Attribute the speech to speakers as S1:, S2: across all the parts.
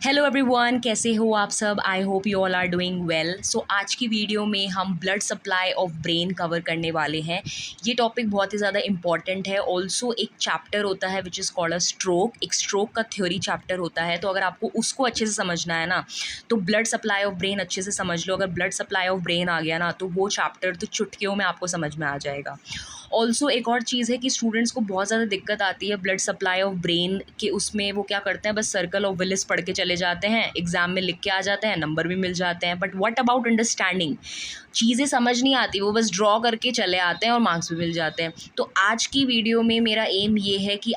S1: Hello everyone, कैसे हो आप सब। I hope you all are doing well. So आज की वीडियो में हम blood supply of brain cover करने वाले हैं। ये टॉपिक बहुत ही ज़्यादा इंपॉर्टेंट है। ऑल्सो एक चैप्टर होता है which is called a stroke. एक स्ट्रोक का थ्योरी चैप्टर होता है, तो अगर आपको उसको अच्छे से समझना है ना तो ब्लड सप्लाई ऑफ ब्रेन अच्छे से समझ लो। अगर ब्लड सप्लाई ऑफ ब्रेन आ गया ना तो वो चैप्टर तो चुटकियों में आपको समझ में आ जाएगा। ऑल्सो एक और चीज़ है कि स्टूडेंट्स को बहुत ज़्यादा दिक्कत आती है ब्लड सप्लाई ऑफ ब्रेन के। उसमें वो क्या करते हैं, बस सर्कल ऑफ विलिस पढ़ के चले जाते हैं, एग्जाम में लिख के आ जाते हैं, नंबर भी मिल जाते हैं। बट व्हाट अबाउट अंडरस्टैंडिंग, चीज़ें समझ नहीं आती, वो बस ड्रॉ करके चले आते हैं और मार्क्स भी मिल जाते हैं। तो आज की वीडियो में मेरा एम ये है कि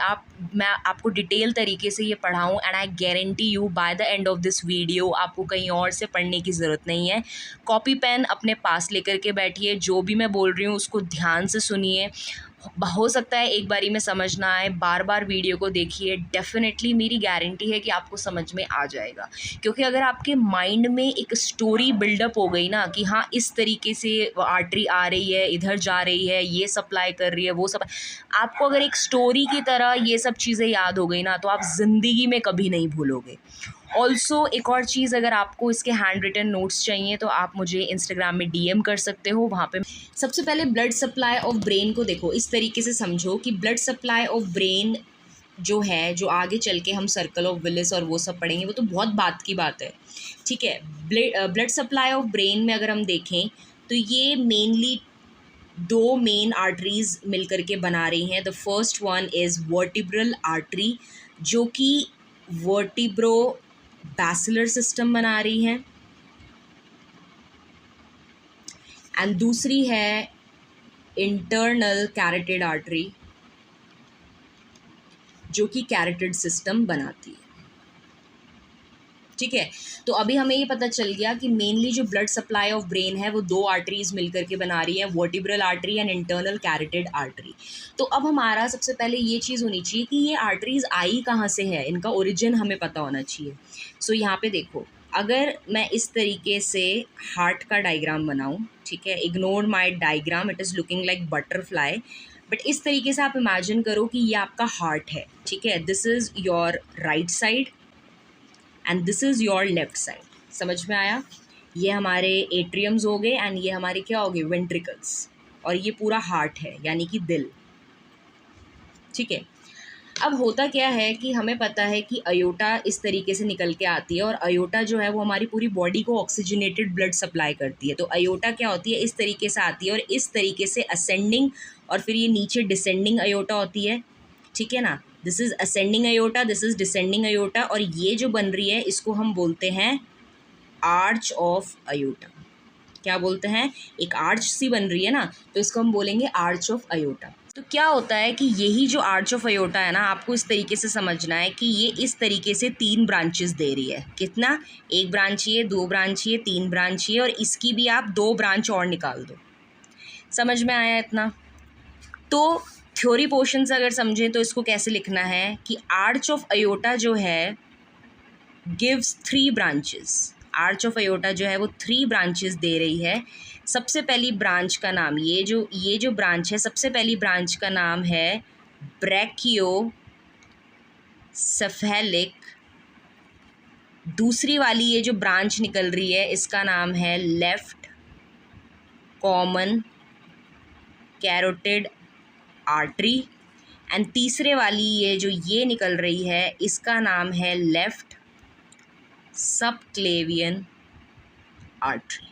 S1: मैं आपको डिटेल तरीके से ये पढ़ाऊँ and I guarantee you by the end of this video आपको कहीं और से पढ़ने की ज़रूरत नहीं है। कॉपी पेन अपने पास लेकर के बैठिए, जो भी मैं बोल रही हूँ उसको ध्यान से सुनिए। हो सकता है एक बारी में समझ ना आए, बार बार वीडियो को देखिए, डेफिनेटली मेरी गारंटी है कि आपको समझ में आ जाएगा। क्योंकि अगर आपके माइंड में एक स्टोरी बिल्डअप हो गई ना कि हाँ इस तरीके से आर्टरी आ रही है, इधर जा रही है, ये सप्लाई कर रही है, वो सब, आपको अगर एक स्टोरी की तरह ये सब चीज़ें याद हो गई ना तो आप ज़िंदगी में कभी नहीं भूलोगे। ऑल्सो एक और चीज़, अगर आपको इसके हैंड रिटन नोट्स चाहिए तो आप मुझे इंस्टाग्राम में डीएम कर सकते हो, वहाँ पे। सबसे पहले ब्लड सप्लाई ऑफ ब्रेन को देखो, इस तरीके से समझो कि ब्लड सप्लाई ऑफ ब्रेन जो है, जो आगे चल के हम सर्कल ऑफ विलिस और वो सब पढ़ेंगे, वो तो बहुत बात की बात है, ठीक है। ब्लड सप्लाई ऑफ ब्रेन में अगर हम देखें तो ये मेनली दो मेन आर्टरीज मिलकर के बना रही हैं। The first one is vertebral artery, जो कि वर्टिब्रो बैसिलर सिस्टम बना रही है, एंड दूसरी है इंटरनल कैरोटिड आर्टरी, जो कि कैरोटिड सिस्टम बनाती है, ठीक है। तो अभी हमें ये पता चल गया कि मेनली जो ब्लड सप्लाई ऑफ ब्रेन है वो दो आर्टरीज मिलकर के बना रही है, vertebral artery and internal carotid artery. तो अब हमारा सबसे पहले ये चीज़ होनी चाहिए कि ये आर्टरीज आई कहाँ से है, इनका ओरिजिन हमें पता होना चाहिए। सो यहाँ पे देखो, अगर मैं इस तरीके से हार्ट का डायग्राम बनाऊँ, ठीक है, ignore my diagram, it is looking like butterfly, but इस तरीके से आप इमेजिन करो कि ये आपका हार्ट है, ठीक है। This is your right side and this is your left side. समझ में आया? ये हमारे एट्रियम्स हो गए एंड ये हमारे क्या हो गए, वेंट्रिकल्स, और ये पूरा हार्ट है यानी कि दिल, ठीक है। अब होता क्या है कि हमें पता है कि अयोटा इस तरीके से निकल के आती है, और अयोटा जो है वो हमारी पूरी बॉडी को ऑक्सीजनेटेड ब्लड सप्लाई करती है। तो अयोटा क्या होती है, इस तरीके से आती है और इस तरीके से असेंडिंग, और फिर ये नीचे डिसेंडिंग अयोटा होती है, ठीक है ना। This is ascending iota, this is descending iota, और ये जो बन रही है इसको हम बोलते हैं आर्च ऑफ अयोटा। क्या बोलते हैं, एक आर्च सी बन रही है ना, तो इसको हम बोलेंगे आर्च ऑफ अयोटा। तो क्या होता है कि यही जो आर्च ऑफ अयोटा है ना, आपको इस तरीके से समझना है कि ये इस तरीके से 3 ब्रांचेस दे रही है। कितना, 1 ब्रांच ये, 2 ब्रांच ये, 3 ब्रांच ये, और इसकी भी आप 2 ब्रांच और निकाल दो। समझ में आया इतना? तो थ्योरी पोर्शन से अगर समझें तो इसको कैसे लिखना है कि आर्च ऑफ अयोटा जो है gives 3 branches. Arch of iota जो है वो 3 ब्रांचेस दे रही है। सबसे पहली ब्रांच का नाम, ये जो ब्रांच है, सबसे पहली ब्रांच का नाम है ब्रैकियोसेफेलिक। दूसरी वाली ये जो ब्रांच निकल रही है इसका नाम है left common carotid artery, and तीसरे वाली ये निकल रही है इसका नाम है लेफ्ट सबक्लेवियन आर्टरी।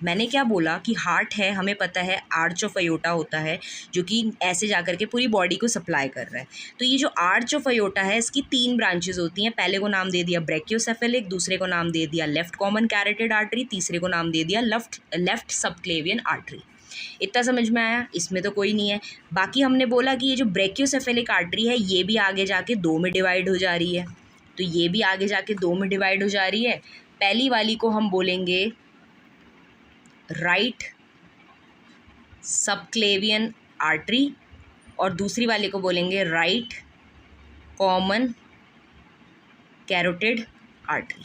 S1: मैंने क्या बोला कि हार्ट है, हमें पता है आर्च ऑफ अयोटा होता है जो कि ऐसे जाकर के पूरी बॉडी को सप्लाई कर रहा है। तो ये जो आर्च ऑफ अयोटा है इसकी 3 ब्रांचेस होती हैं। पहले को नाम दे दिया ब्रैकियोसेफेलिक, दूसरे को नाम दे दिया लेफ्ट कॉमन कैरोटिड आर्टरी, तीसरे को नाम दे दिया लेफ्ट सबक्लेवियन आर्टरी। इतना समझ में आया? इसमें तो कोई नहीं है। बाकी हमने बोला कि ये जो ब्रैकियोसेफेलिक आर्टरी है ये भी आगे जाके 2 में डिवाइड हो जा रही है, तो ये भी आगे जाके 2 में डिवाइड हो जा रही है। पहली वाली को हम बोलेंगे राइट सबक्लेवियन आर्टरी, और दूसरी वाले को बोलेंगे राइट कॉमन कैरोटिड आर्टरी।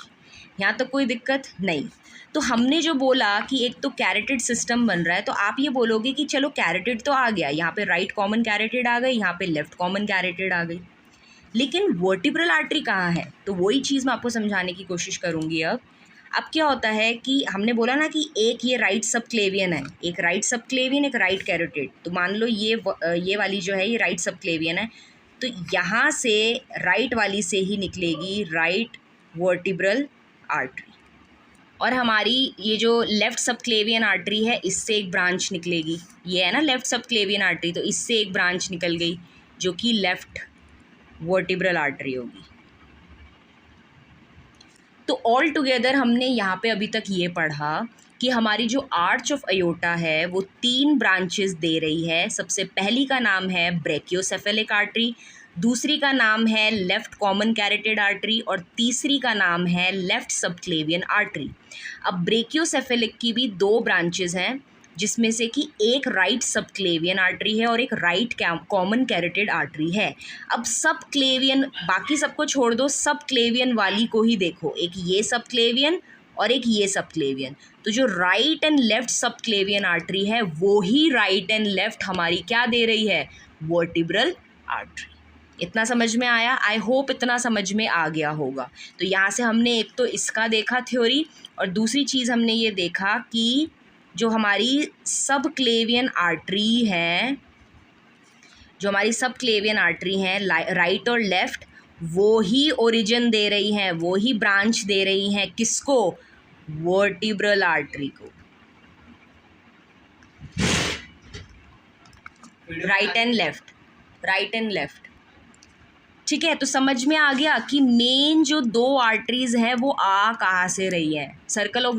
S1: यहाँ तक कोई दिक्कत नहीं। तो हमने जो बोला कि एक तो कैरोटिड सिस्टम बन रहा है, तो आप ये बोलोगे कि चलो कैरोटिड तो आ गया, यहाँ पे राइट कॉमन कैरोटिड आ गई, यहाँ पे लेफ्ट कॉमन कैरोटिड आ गई। लेकिन वर्टिब्रल आर्टरी कहाँ है, तो वही चीज़ मैं आपको समझाने की कोशिश करूँगी। अब क्या होता है कि हमने बोला ना कि एक ये राइट सबक्लेवियन है, एक राइट सबक्लेवियन, एक राइट कैरोटिड। तो मान लो ये वाली जो है ये राइट सबक्लेवियन है, तो यहाँ से राइट वाली से ही निकलेगी राइट वर्टिब्रल आर्टरी, और हमारी ये जो लेफ़्ट सबक्लेवियन आर्टरी है इससे एक ब्रांच निकलेगी। ये है ना लेफ़्ट सबक्लेवियन आर्टरी, तो इससे एक ब्रांच निकल गई जो कि लेफ़्ट वर्टिब्रल आर्टरी होगी। तो ऑल टुगेदर हमने यहाँ पे अभी तक ये पढ़ा कि हमारी जो आर्च ऑफ अयोटा है वो 3 ब्रांचेस दे रही है। सबसे पहली का नाम है ब्रेकियोसेफेलिक आर्टरी, दूसरी का नाम है लेफ़्ट कॉमन कैरोटिड आर्टरी, और तीसरी का नाम है लेफ़्ट सबक्लेवियन आर्टरी। अब ब्रेकियोसेफेलिक की भी 2 ब्रांचेस हैं, जिसमें से कि एक राइट सबक्लेवियन आर्टरी है और एक राइट कॉमन कैरोटिड आर्टरी है। अब सबक्लेवियन, बाकी सबको छोड़ दो, सबक्लेवियन वाली को ही देखो, एक ये सबक्लेवियन और एक ये सबक्लेवियन। तो जो right and left subclavian artery है वो ही राइट एंड लेफ्ट हमारी क्या दे रही है, वर्टिब्रल आर्टरी। इतना समझ में आया? आई होप इतना समझ में आ गया होगा। तो यहाँ से हमने एक तो इसका देखा थ्योरी, और दूसरी चीज़ हमने ये देखा कि जो हमारी सबक्लेवियन आर्टरी है, जो हमारी सबक्लेवियन आर्टरी है राइट और लेफ्ट, वो ही ओरिजिन दे रही हैं, वो ही ब्रांच दे रही हैं किसको, वर्टिब्रल आर्टरी को। Right and left, right and left, ठीक है। तो समझ में आ गया कि मेन जो 2 आर्टरीज़ हैं वो आ कहाँ से रही है। सर्कल ऑफ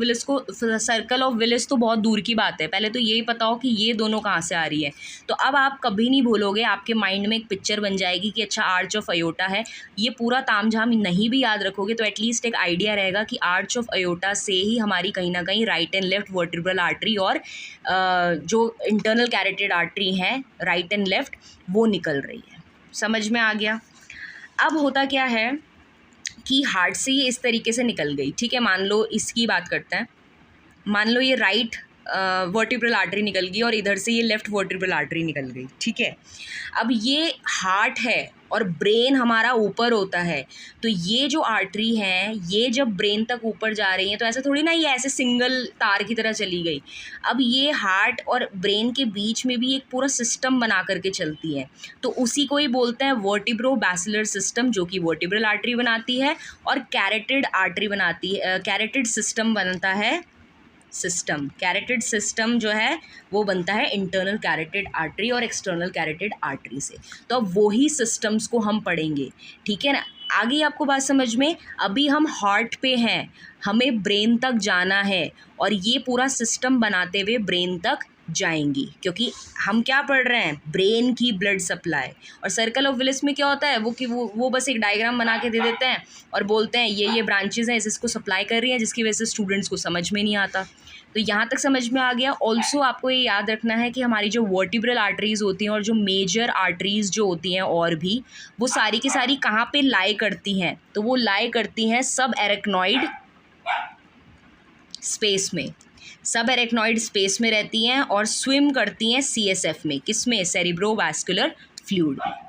S1: विलिस तो बहुत दूर की बात है, पहले तो यही पता हो कि ये दोनों कहाँ से आ रही है। तो अब आप कभी नहीं भूलोगे, आपके माइंड में एक पिक्चर बन जाएगी कि अच्छा आर्च ऑफ अयोटा है। ये पूरा तामझाम नहीं भी याद रखोगे तो एटलीस्ट एक आइडिया रहेगा कि आर्च ऑफ अयोटा से ही हमारी कहीं ना कहीं right and left vertebral artery और जो इंटरनल कैरोटिड आर्टरी हैं राइट एंड लेफ्ट वो निकल रही है। समझ में आ गया? अब होता क्या है कि हार्ट से ये इस तरीके से निकल गई, ठीक है। मान लो इसकी बात करते हैं, मान लो ये राइट वर्टिब्रल आर्टरी निकल गई और इधर से ये लेफ़्ट वर्टिब्रल आर्टरी निकल गई, ठीक है। अब ये हार्ट है और ब्रेन हमारा ऊपर होता है, तो ये जो आर्टरी है ये जब ब्रेन तक ऊपर जा रही है तो ऐसा थोड़ी ना ये ऐसे सिंगल तार की तरह चली गई। अब ये हार्ट और ब्रेन के बीच में भी एक पूरा सिस्टम बना करके चलती है, तो उसी को ही बोलते हैं वर्टिब्रोबैसिलर सिस्टम, जो कि वर्टिब्रल आर्टरी बनाती है और कैरोटिड आर्टरी बनाती है, कैरोटिड सिस्टम बनता है। कैरोटिड सिस्टम जो है वो बनता है इंटरनल कैरोटिड आर्टरी और एक्सटर्नल कैरोटिड आर्टरी से। तो अब वही सिस्टम्स को हम पढ़ेंगे, ठीक है ना। आ गई आपको बात समझ में? अभी हम हार्ट पे हैं, हमें ब्रेन तक जाना है और ये पूरा सिस्टम बनाते हुए ब्रेन तक जाएंगी, क्योंकि हम क्या पढ़ रहे हैं, ब्रेन की ब्लड सप्लाई। और सर्कल ऑफ विलिस में क्या होता है वो बस एक डायग्राम बना के दे देते हैं और बोलते हैं ये ब्रांचेज हैं इसको सप्लाई कर रही हैं, जिसकी वजह से स्टूडेंट्स को समझ में नहीं आता। तो यहाँ तक समझ में आ गया। ऑल्सो आपको ये याद रखना है कि हमारी जो वर्टिब्रल आर्टरीज़ होती हैं और जो मेजर आर्टरीज़ जो होती हैं और भी, वो सारी की सारी कहाँ पे लाई करती हैं, तो वो लाई करती हैं सब एरेक्नॉइड स्पेस में, सब एरेक्नॉइड स्पेस में रहती हैं और स्विम करती हैं CSF में, किस में, सेरिब्रोवास्कुलर फ्लूइड में।